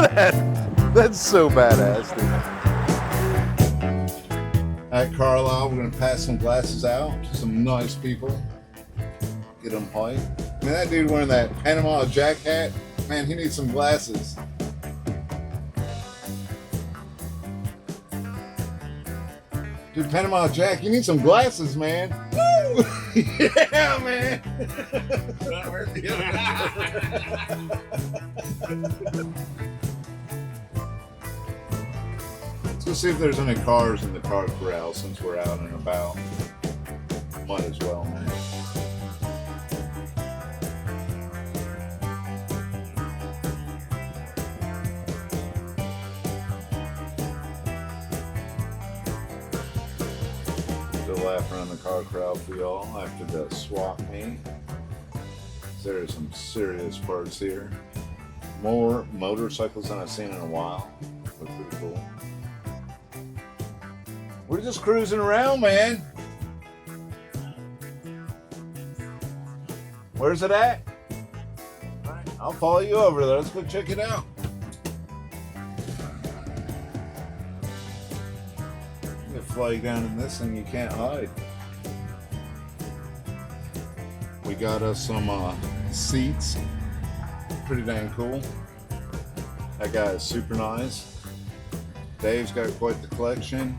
at that. That's so badass, dude. At Carlisle, we're gonna pass some glasses out to some nice people. Get them hype. I mean, that dude wearing that Panama Jack hat, man, he needs some glasses. Dude, Panama Jack, you need some glasses, man. Woo! Yeah, man. Let's go see if there's any cars in the car corral since we're out and about. Might as well, man. Laugh around the car crowd for y'all after the swap meet. There are some serious parts here. More motorcycles than I've seen in a while. Look pretty cool. We're just cruising around, man. Where's it at? All right, I'll follow you over there. Let's go check it out. Fly down in this thing, you can't hide. We got us some seats, pretty dang cool. That guy is super nice. Dave's got quite the collection.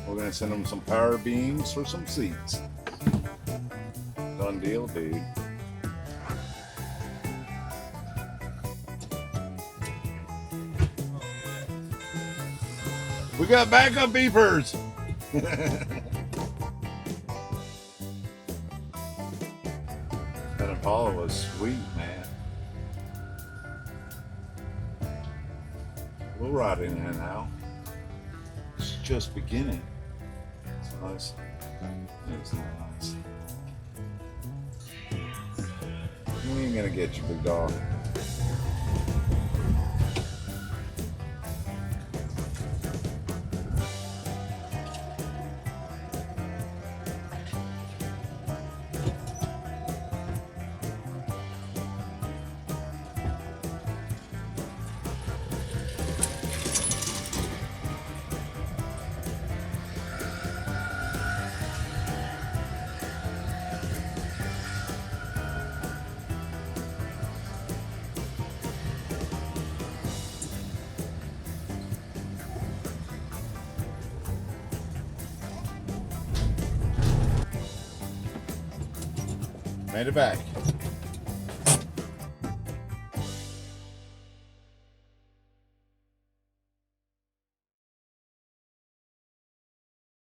We're gonna send him some power beams for some seats. Done deal, dude. We got backup beepers. That Impala was sweet, man. We'll ride in there now. It's just beginning. It's nice. It's nice. You ain't gonna get you, big dog. Made it back.